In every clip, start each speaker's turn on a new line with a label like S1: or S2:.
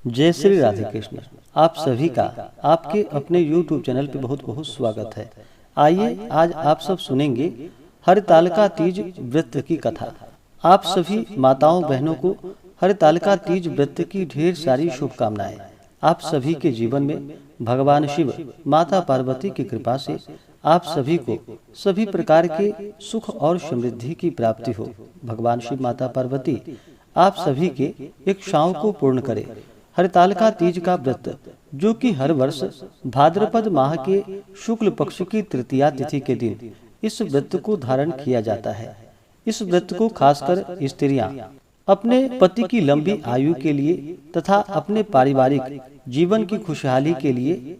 S1: जय श्री राधे कृष्ण। आप सभी का आपके अपने YouTube चैनल पे बहुत बहुत स्वागत है। आइए आज आप सब सुनेंगे हरितालिका तीज व्रत की कथा। आप सभी माताओं बहनों को हरितालिका तीज व्रत की ढेर सारी शुभकामनाएं। आप सभी के जीवन में भगवान शिव माता पार्वती की कृपा से आप सभी को सभी प्रकार के सुख और समृद्धि की प्राप्ति हो। भगवान शिव माता पार्वती आप सभी के इच्छाओं को पूर्ण करे। हरितालिका तीज का व्रत जो कि हर वर्ष भाद्रपद माह के शुक्ल पक्ष की तृतीया तिथि के दिन इस व्रत को धारण किया जाता है। इस व्रत को खासकर स्त्रियां अपने पति की लंबी आयु के लिए तथा अपने पारिवारिक जीवन की खुशहाली के लिए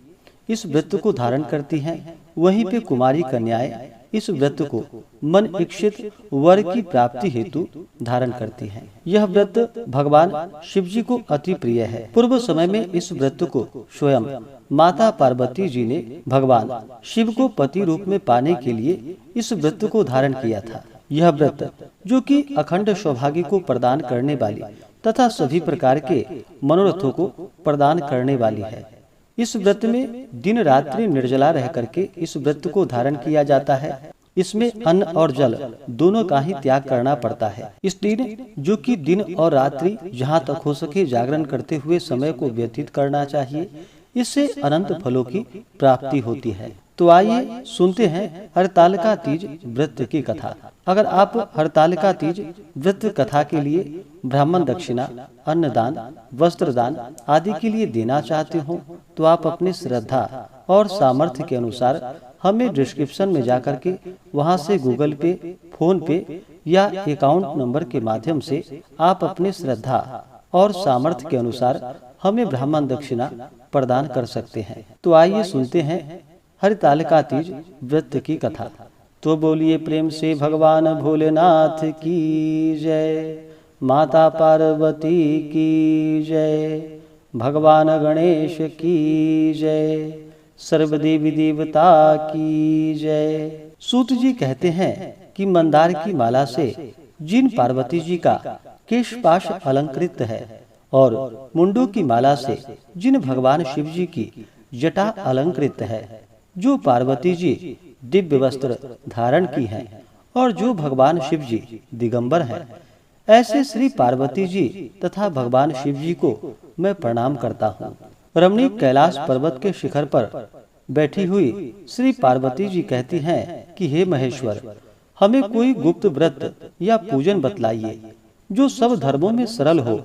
S1: इस व्रत को धारण करती हैं। वहीं पे कुमारी कन्याएं इस व्रत को मन इच्छित वर की प्राप्ति हेतु धारण करती हैं। यह व्रत भगवान शिव जी को अति प्रिय है। पूर्व समय में इस व्रत को स्वयं माता पार्वती जी ने भगवान शिव को पति रूप में पाने के लिए इस व्रत को धारण किया था। यह व्रत जो कि अखंड सौभाग्य को प्रदान करने वाली तथा सभी प्रकार के मनोरथों को प्रदान करने वाली है। इस व्रत में दिन रात्रि निर्जला रह करके इस व्रत को धारण किया जाता है। इसमें अन्न और जल दोनों का ही त्याग करना पड़ता है। इस दिन जो कि दिन और रात्रि जहाँ तक हो सके जागरण करते हुए समय को व्यतीत करना चाहिए। इससे अनंत फलों की प्राप्ति होती है। तो आइए सुनते हैं हरितालिका तीज व्रत की कथा। अगर आप हरितालिका तीज व्रत कथा के लिए ब्राह्मण दक्षिणा, अन्नदान, वस्त्रदान आदि के लिए देना चाहते हो तो आप अपनी श्रद्धा और सामर्थ्य के अनुसार हमें डिस्क्रिप्शन में जाकर के वहां से गूगल पे, फोन पे या अकाउंट नंबर के माध्यम से आप अपनी श्रद्धा और सामर्थ्य के अनुसार हमें ब्राह्मण दक्षिणा प्रदान कर सकते हैं। तो आइए सुनते हैं हरितालिका तीज व्रत की कथा। तो बोलिए प्रेम से भगवान भोलेनाथ की जय, माता पार्वती की जय, भगवान गणेश की जय, सर्वदेवी देवता की जय। सूत जी कहते हैं कि मंदार की माला से जिन पार्वती जी का केशपाश अलंकृत है और मुंडों की माला से जिन भगवान शिव जी की जटा अलंकृत है, जो पार्वती जी दिव्य वस्त्र धारण की हैं और जो भगवान शिव जी दिगंबर हैं, ऐसे श्री पार्वती जी तथा भगवान शिव जी को मैं प्रणाम करता हूँ। रमणीक कैलाश पर्वत के शिखर पर बैठी हुई श्री पार्वती जी कहती हैं कि हे महेश्वर, हमें कोई गुप्त व्रत या पूजन बतलाइए जो सब धर्मों में सरल हो,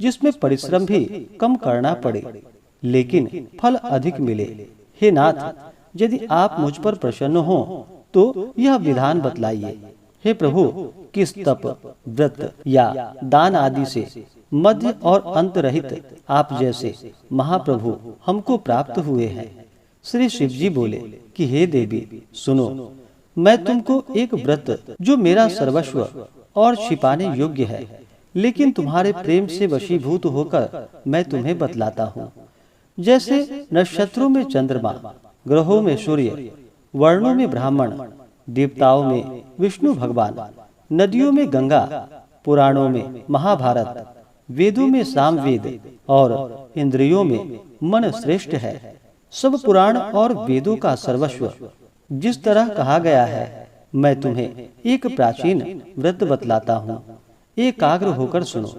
S1: जिसमें परिश्रम भी कम करना पड़े लेकिन फल अधिक मिले। हे नाथ, यदि आप मुझ पर प्रसन्न हो तो यह विधान बतलाइए। हे प्रभु, किस तप, व्रत या दान आदि से मध्य और अंत रहित आप जैसे महाप्रभु हमको प्राप्त हुए हैं। श्री शिव जी बोले कि हे देवी सुनो, मैं तुमको एक व्रत जो मेरा सर्वस्व और छिपाने योग्य है लेकिन तुम्हारे प्रेम से वशीभूत होकर मैं तुम्हें बतलाता हूँ। जैसे नक्षत्रों में चंद्रमा, ग्रहों में सूर्य, वर्णों में ब्राह्मण, देवताओं में विष्णु भगवान, नदियों में गंगा, पुराणों में महाभारत, वेदों में सामवेद और इंद्रियों में मन श्रेष्ठ है। सब पुराण और वेदों का सर्वस्व जिस तरह कहा गया है, मैं तुम्हें एक प्राचीन व्रत बतलाता हूँ। एकाग्र होकर सुनो।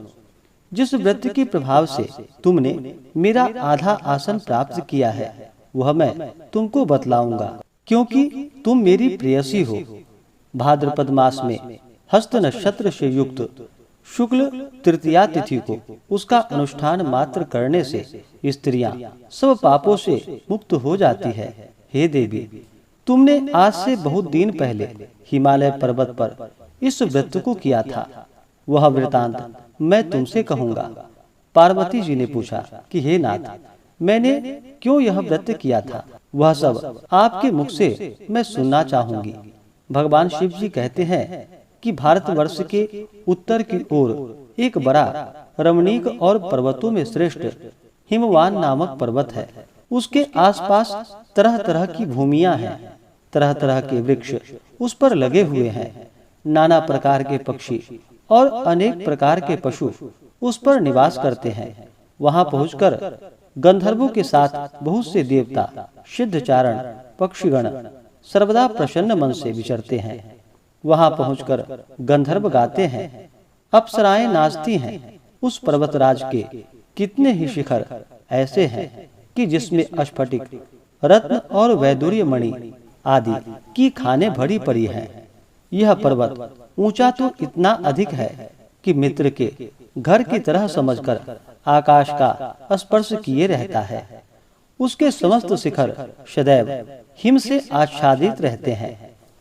S1: जिस व्रत के प्रभाव से तुमने मेरा आधा आसन प्राप्त किया है वह मैं तुमको बतलाऊंगा, क्योंकि तुम मेरी प्रेयसी हो। भाद्रपद मास में हस्त नक्षत्र से युक्त शुक्ल तृतीया तिथि को उसका अनुष्ठान मात्र करने से स्त्रियां सब पापों से मुक्त हो जाती है। हे देवी, तुमने आज से बहुत दिन पहले हिमालय पर्वत पर इस व्रत को किया था, वह वृतांत मैं तुमसे कहूँगा। पार्वती जी ने पूछा कि हे नाथ, मैंने क्यों यह व्रत किया था, वह सब आपके मुख से मैं सुनना चाहूंगी। भगवान शिव जी कहते हैं कि भारतवर्ष के उत्तर की ओर एक बड़ा रमणीक और पर्वतों में श्रेष्ठ हिमवान नामक पर्वत है। उसके आसपास तरह तरह की भूमियां हैं, तरह तरह के वृक्ष उस पर लगे हुए हैं। नाना प्रकार के पक्षी और अनेक प्रकार के पशु उस पर निवास करते हैं। वहां पहुंचकर गंधर्वों के साथ बहुत से देवता, सिद्धचारण, पक्षीगण सर्वदा प्रसन्न मन से विचरते हैं। वहां पहुंचकर गंधर्व गाते हैं, अप्सराएं नाचती हैं। उस पर्वतराज के कितने ही शिखर ऐसे हैं कि जिसमें स्फटिक, रत्न और वैदुर्य मणि आदि की खानें भरी पड़ी हैं। यह पर्वत ऊंचा तो इतना अधिक है कि मित्र के घर की तरह समझकर आकाश का स्पर्श किए रहता है। उसके समस्त शिखर सदैव हिम से आच्छादित रहते हैं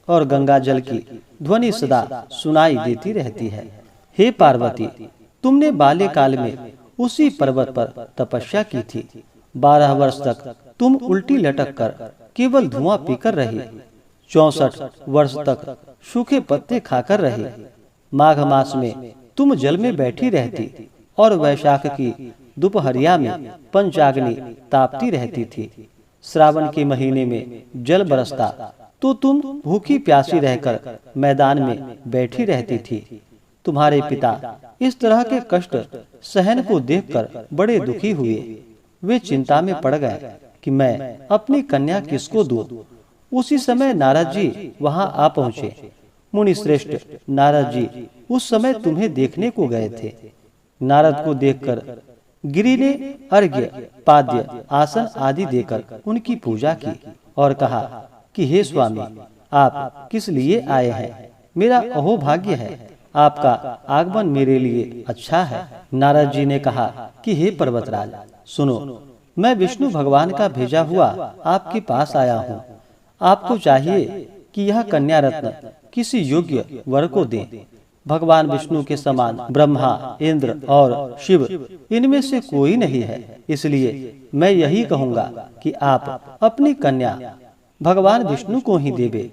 S1: और गंगा जल की ध्वनि सदा सुनाई देती रहती है। हे पार्वती, तुमने बाल्यकाल में उसी पर्वत पर तपस्या की थी। 12 वर्ष तक तुम उल्टी लटक कर केवल धुआं पीकर रही। 64 वर्ष तक सूखे पत्ते खाकर रही। माघ मास में तुम जल में बैठी रहती और वैशाख की दोपहरिया में पंचाग्नि तापती रहती थी। श्रावण के महीने में जल बरसता तो तुम भूखी प्यासी रहकर मैदान में बैठी रहती थी। तुम्हारे पिता इस तरह के कष्ट सहन को देखकर बड़े दुखी हुए। वे चिंता में पड़ गए कि मैं अपनी कन्या किसको दूं। उसी समय नारद जी वहां आ पहुंचे। मुनि श्रेष्ठ नारद जी उस समय तुम्हें देखने को गए थे। नारद को देखकर गिरि ने अर्घ्य, पाद्य, आसन आदि देकर उनकी पूजा की और कहा कि हे स्वामी, आप किस लिए आए हैं? मेरा अहोभाग्य है, आपका आगमन मेरे लिए अच्छा है। नारद जी ने कहा कि हे पर्वतराज, सुनो, मैं विष्णु भगवान का भेजा हुआ आपके पास आया हूँ। आपको चाहिए कि यह कन्या रत्न किसी योग्य वर को दें। भगवान विष्णु के समान ब्रह्मा, इंद्र और शिव इनमें से कोई नहीं है। इसलिए मैं यही कहूँगा कि आप अपनी कन्या भगवान विष्णु को ही देवे।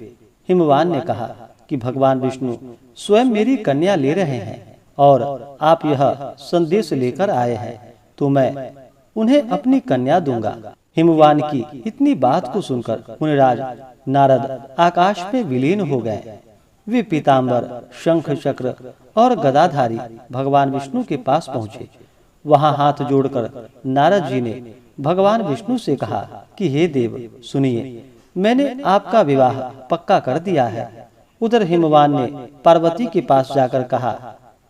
S1: हिमवान ने कहा कि भगवान विष्णु स्वयं मेरी कन्या ले रहे हैं और आप यह संदेश लेकर आए हैं, तो मैं उन्हें अपनी कन्या दूंगा। हिमवान की इतनी बात को सुनकर मुनिराज नारद आकाश में विलीन हो गए। वे पीतांबर, शंख, चक्र और गदाधारी भगवान विष्णु के पास पहुँचे। वहां हाथ जोड़कर नारद जी ने भगवान विष्णु से कहा कि हे देव, सुनिए, मैंने आपका विवाह पक्का कर दिया है। उधर हिमवान ने पार्वती के पास जाकर कहा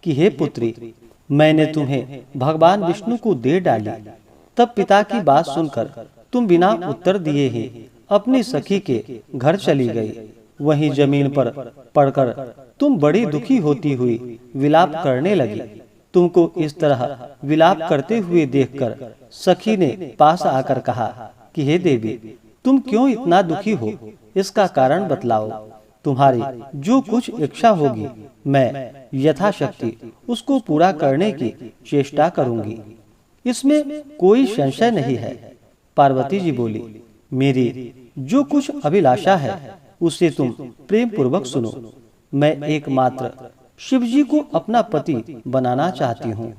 S1: कि हे पुत्री, मैंने तुम्हें भगवान विष्णु को दे डाली। तब पिता की बात सुनकर तुम बिना उत्तर दिए ही अपनी सखी के घर चली गई। वहीं जमीन पर पड़कर तुम बड़ी दुखी होती हुई विलाप करने लगी। तुमको इस तरह विलाप करते हुए देखकर सखी ने पास आकर कहा कि हे देवी, तुम क्यों इतना दुखी हो? इसका कारण बतलाओ। तुम्हारी जो कुछ इच्छा होगी मैं यथाशक्ति उसको पूरा करने की चेष्टा करूंगी, इसमें कोई संशय नहीं है। पार्वती जी बोली, मेरी जो कुछ अभिलाषा है उसे तुम प्रेम पूर्वक सुनो। मैं एकमात्र शिव जी को अपना पति बनाना चाहती हूँ,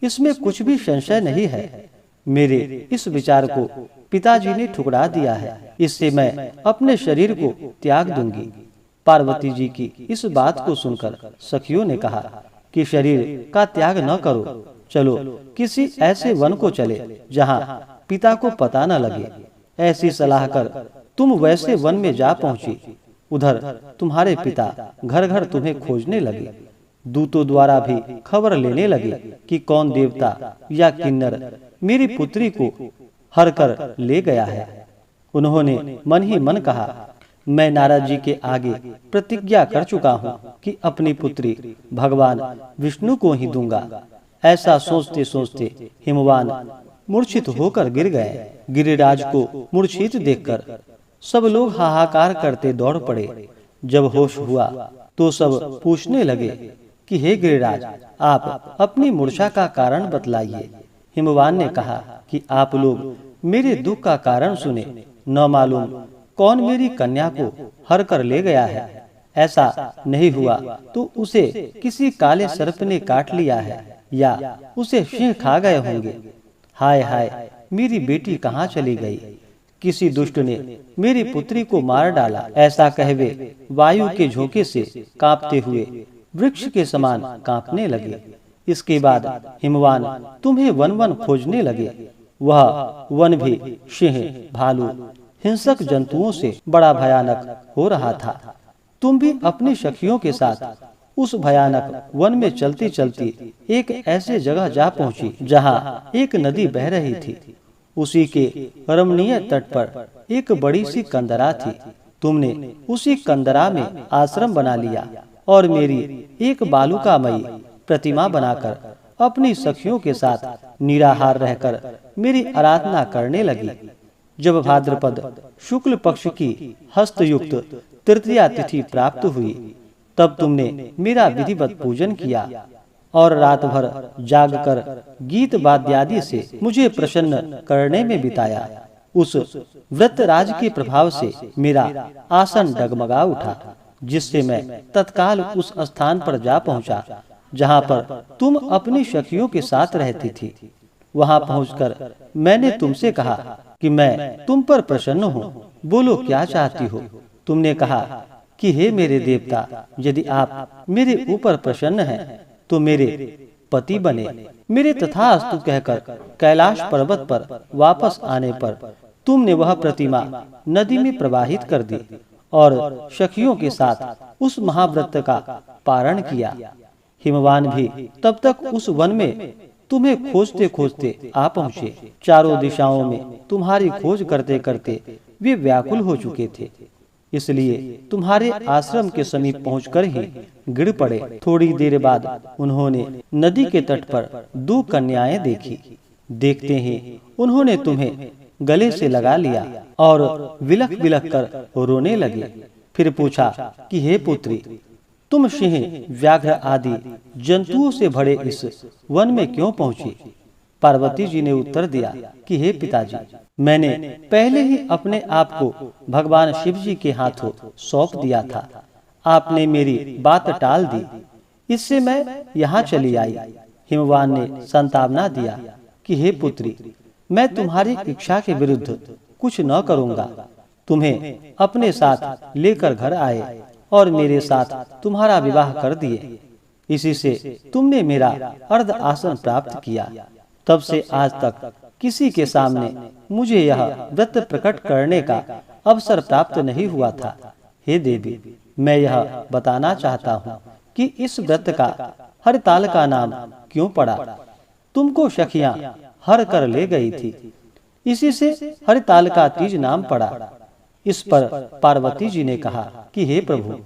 S1: इसमें कुछ भी संशय नहीं है। मेरे इस विचार को पिताजी ने ठुकरा दिया है, इससे मैं अपने शरीर को त्याग दूंगी। पार्वती जी की इस बात को सुनकर सखियों ने कहा कि शरीर का त्याग न करो, चलो किसी ऐसे वन को चले जहाँ पिता को पता न लगे। ऐसी सलाह कर तुम वैसे वन में जा पहुंची। उधर तुम्हारे पिता घर घर तुम्हें खोजने लगे। दूतों द्वारा भी खबर लेने लगे कि कौन देवता या किन्नर मेरी पुत्री को हर कर ले गया है। उन्होंने मन ही मन कहा, मैं नारद जी के आगे प्रतिज्ञा कर चुका हूँ कि अपनी पुत्री भगवान विष्णु को ही दूंगा। ऐसा सोचते सोचते हिमवान मूर्छित होकर गिर गए। गिरिराज को मूर्छित देखकर सब लोग हाहाकार करते दौड़ पड़े। जब होश हुआ तो सब पूछने लगे कि हे गिरिराज, आप अपनी मूर्छा का कारण बतलाइए। हिमवान ने कहा कि आप लोग मेरे दुख का कारण सुने, न मालूम कौन मेरी कन्या को हर कर ले गया है। ऐसा नहीं हुआ तो उसे किसी काले सर्प ने काट लिया है या उसे सिंह खा गए होंगे। हाय हाय, मेरी बेटी कहाँ चली गई? किसी दुष्ट ने मेरी पुत्री को मार डाला। ऐसा कहवे वायु के झोंके से कांपते हुए वृक्ष के समान कांपने लगे। इसके बाद हिमवान तुम्हें वन वन खोजने लगे। वह वन भी सिंह, भालू, हिंसक जंतुओं से बड़ा भयानक हो रहा था। तुम भी अपनी सखियों के साथ उस भयानक वन में चलती चलती एक ऐसे जगह जा पहुंची जहां एक नदी बह रही थी। उसी के रमणीय तट पर एक बड़ी सी कंदरा थी। तुमने उसी कंदरा में आश्रम बना लिया और मेरी एक बालुकामयी प्रतिमा बनाकर अपनी सखियों के साथ निराहार रहकर मेरी आराधना करने लगी। जब भाद्रपद शुक्ल पक्ष की हस्तयुक्त तृतीया तिथि प्राप्त हुई, तब तुमने मेरा विधिवत पूजन किया और रात भर जागकर गीत वाद्यादि से मुझे प्रसन्न करने में बिताया। उस व्रतराज के प्रभाव से मेरा आसन डगमगा उठा, जिससे मैं तत्काल उस स्थान पर जा पहुंचा जहां पर तुम अपनी सखियों के साथ रहती थी। वहां पहुंचकर मैंने तुमसे कहा कि मैं तुम पर प्रसन्न हूँ, बोलो क्या चाहती हो। तुमने कहा कि हे मेरे देवता, यदि आप मेरे ऊपर प्रसन्न हैं तो मेरे पति बने। मेरे तथास्तु कहकर कैलाश पर्वत पर वापस आने पर तुमने वह प्रतिमा नदी में प्रवाहित कर दी और सखियों के साथ उस महाव्रत का पारण किया। हिमवान भी तब तक उस वन में तुम्हें खोजते खोजते आ पहुँचे। चारों दिशाओं में तुम्हारी खोज करते करते वे व्याकुल हो चुके थे, इसलिए तुम्हारे आश्रम के समीप पहुंचकर ही गिर पड़े। थोड़ी देर बाद उन्होंने नदी के तट पर 2 कन्याएं देखी। देखते ही उन्होंने तुम्हें गले से लगा लिया और विलख विलख कर रोने लगे। फिर पूछा कि हे पुत्री, तुम सिंह, व्याघ्र आदि जंतुओं से भरे इस वन में क्यों पहुंची? पार्वती जी ने उत्तर दिया कि हे पिताजी, मैंने पहले ही अपने आप को भगवान शिव जी के हाथों सौंप दिया था। आपने मेरी बात टाल दी, इससे मैं यहाँ चली आई। हिमवान ने सांत्वना दिया कि हे पुत्री, मैं तुम्हारी इच्छा के विरुद्ध कुछ न करूँगा। तुम्हें अपने साथ लेकर घर आए और मेरे साथ तुम्हारा विवाह कर दिए। इसी से तुमने मेरा अर्ध आसन प्राप्त किया। तब से आज तक किसी के सामने मुझे यह व्रत प्रकट करने का अवसर प्राप्त नहीं हुआ था। हे देवी, मैं यह बताना चाहता हूँ कि इस व्रत का हरताल का नाम क्यों पड़ा। तुमको सखियां हर कर ले गई थी, इसी से हरताल का तीज नाम पड़ा। इस पर पार्वती जी ने कहा कि हे प्रभु,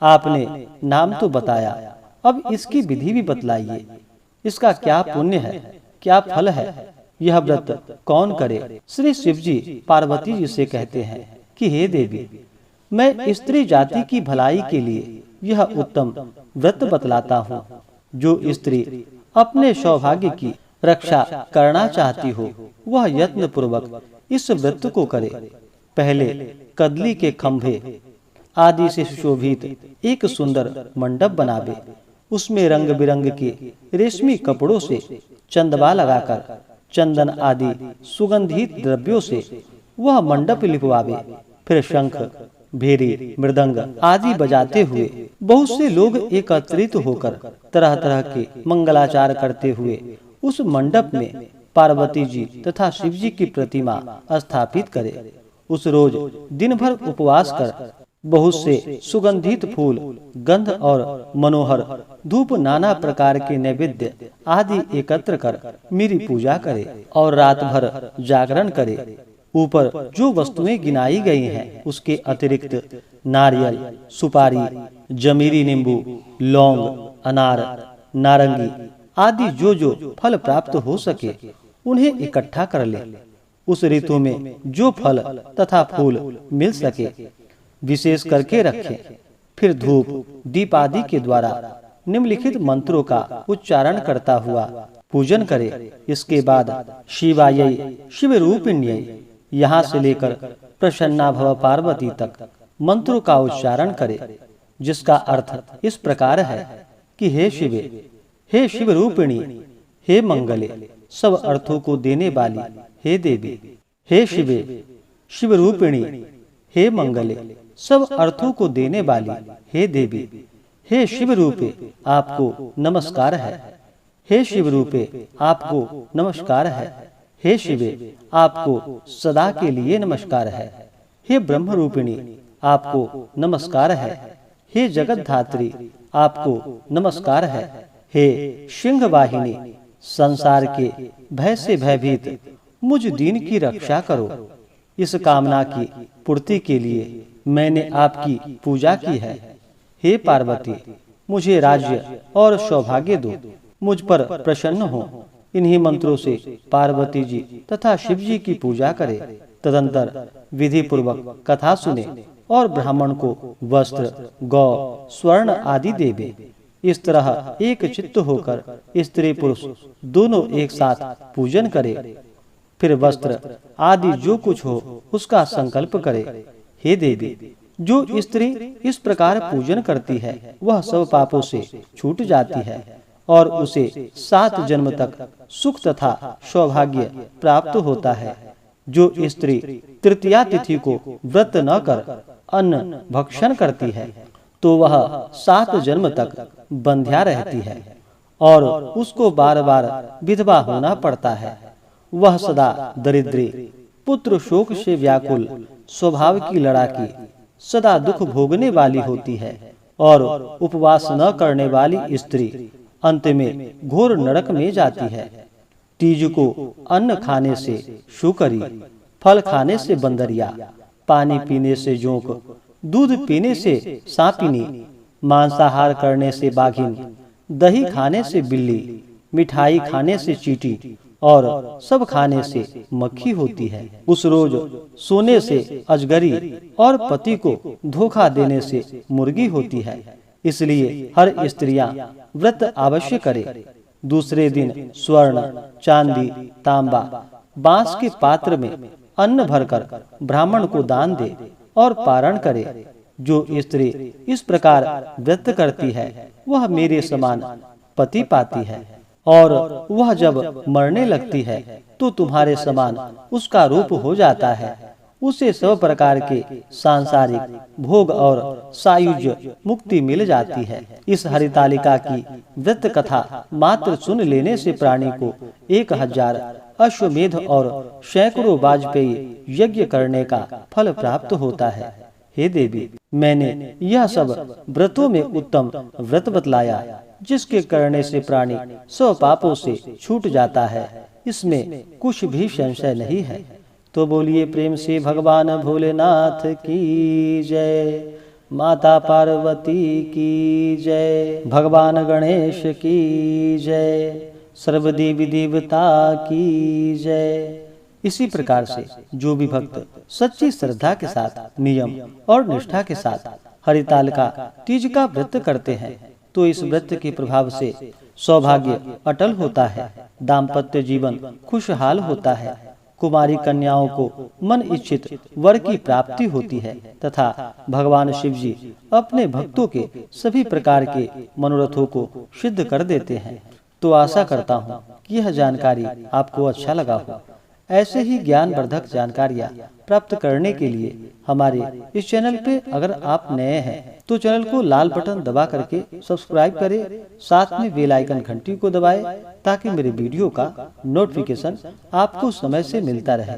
S1: आपने नाम तो बताया, अब इसकी विधि भी बतलाइए। इसका क्या पुण्य है, क्या फल है, यह व्रत कौन करे? श्री शिव जी पार्वती जी से कहते हैं कि हे देवी, मैं स्त्री जाति की भलाई के लिए यह उत्तम व्रत बतलाता हूँ। जो स्त्री अपने सौभाग्य की रक्षा करना चाहती हो, वह यत्न पूर्वक इस व्रत को करे। पहले कदली के खंभे आदि से सुशोभित एक सुंदर मंडप बनावे। उसमें रंग बिरंग के रेशमी कपड़ों से चंदवा लगाकर चंदन आदि सुगंधित द्रव्यों से वह मंडप लिपवावे। फिर शंख, भेरी, मृदंग आदि बजाते हुए बहुत से लोग एकत्रित होकर तरह तरह के मंगलाचार करते हुए उस मंडप में पार्वती जी तथा शिव जी की प्रतिमा स्थापित करे। उस रोज दिन भर उपवास कर बहुत से सुगंधित फूल, गंध और मनोहर धूप, नाना प्रकार के नैवेद्य आदि एकत्र कर मेरी पूजा करे और रात भर जागरण करे। ऊपर जो वस्तुएं गिनाई गई हैं, उसके अतिरिक्त नारियल, सुपारी, जमीरी नींबू, लौंग, अनार, नारंगी आदि जो जो फल प्राप्त हो सके उन्हें इकट्ठा कर ले। उस ऋतु में जो फल तथा फूल मिल सके विशेष करके रखें। फिर धूप दीप आदि के द्वारा निम्नलिखित मंत्रों का उच्चारण करता हुआ पूजन करे। इसके बाद शिवायै, शिव रूपिण्यै, यहाँ से लेकर प्रसन्ना भव पार्वती तक मंत्रों का उच्चारण करे, जिसका अर्थ इस प्रकार है कि हे शिवे, हे शिव रूपिणी, हे मंगले, सब अर्थों को देने वाली हे देवी, हे शिवे, शिव रूपिणी, हे मंगले, सब अर्थों को देने वाली हे देवी, हे शिव रूपे, आपको नमस्कार है। हे शिव रूपे आपको नमस्कार है। हे शिवे आपको सदा के लिए नमस्कार है। हे ब्रह्म रूपिणी आपको नमस्कार है। हे जगत धात्री आपको नमस्कार है। हे सिंह वाहिनी संसार के भय से भयभीत मुझ दीन की रक्षा करो। इस कामना की पूर्ति के लिए मैंने आपकी पूजा की है। हे पार्वती मुझे राज्य और सौभाग्य दो, मुझ पर प्रसन्न हो। इन्हीं मंत्रों से पार्वती जी तथा शिव जी की पूजा करें। तदंतर विधि पूर्वक कथा सुने और ब्राह्मण को वस्त्र, गौ, स्वर्ण आदि देवे। इस तरह एक चित्त होकर स्त्री पुरुष दोनों एक साथ पूजन करे। फिर वस्त्र आदि जो कुछ हो उसका संकल्प करे। हे देवी, जो स्त्री इस प्रकार पूजन करती है वह सब पापों से छूट जाती है और उसे 7 जन्म तक सुख तथा सौभाग्य प्राप्त होता है। जो स्त्री तृतीया तिथि को व्रत न कर अन्न भक्षण करती है तो वह 7 जन्म तक बंध्या रहती है और उसको बार बार विधवा होना पड़ता है। वह सदा दरिद्री, पुत्र शोक से व्याकुल, स्वभाव की लड़ाकी, सदा दुख भोगने वाली होती है और उपवास न करने वाली स्त्री अंत में घोर नरक में जाती है। तीज को अन्न खाने से शुकरी, फल खाने से बंदरिया, पानी पीने से जोंक, दूध पीने से सांपिनी, मांसाहार करने से बाघिन, दही खाने से बिल्ली, मिठाई खाने से चींटी और सब खाने से मक्खी होती है। उस रोज सोने से अजगरी और पति को धोखा देने से मुर्गी होती है। इसलिए हर स्त्रियां व्रत अवश्य करे। दूसरे दिन स्वर्ण, चांदी, तांबा, बांस के पात्र में अन्न भरकर ब्राह्मण को दान दे और पारण करे। जो स्त्री इस प्रकार व्रत करती है वह मेरे समान पति पाती है और वह जब मरने लगती है तो तुम्हारे समान उसका रूप हो जाता है। उसे सब प्रकार के सांसारिक भोग और सायुज्य मुक्ति मिल जाती है। इस हरितालिका की व्रत कथा मात्र सुन लेने से प्राणी को 1000 अश्वमेध और सैकड़ों वाजपेयी यज्ञ करने का फल प्राप्त होता है। हे देवी, मैंने यह सब व्रतों में उत्तम व्रत बतलाया जिसके करने से प्राणी सब पापों से छूट जाता है। इसमें कुछ भी संशय नहीं है। तो बोलिए प्रेम से भगवान भोलेनाथ की जय, माता पार्वती की जय, भगवान गणेश की जय, सर्वदेवी देवता की जय। इसी प्रकार से जो भी भक्त सच्ची श्रद्धा के साथ, नियम और निष्ठा के साथ हरितालिका तीज का व्रत करते हैं तो इस व्रत के प्रभाव से सौभाग्य अटल होता है, दाम्पत्य जीवन खुशहाल होता है, कुमारी कन्याओं को मन इच्छित वर की प्राप्ति होती है तथा भगवान शिव जी अपने भक्तों के सभी प्रकार के मनोरथों को सिद्ध कर देते हैं। तो आशा करता हूँ कि यह जानकारी आपको अच्छा लगा हो। ऐसे ही ज्ञानवर्धक जानकारियाँ प्राप्त करने के लिए हमारे इस चैनल पे अगर आप नए हैं तो चैनल को लाल बटन दबा करके सब्सक्राइब करें, साथ में बेल आइकन घंटी को दबाएं ताकि मेरे वीडियो का नोटिफिकेशन आपको समय से मिलता रहे।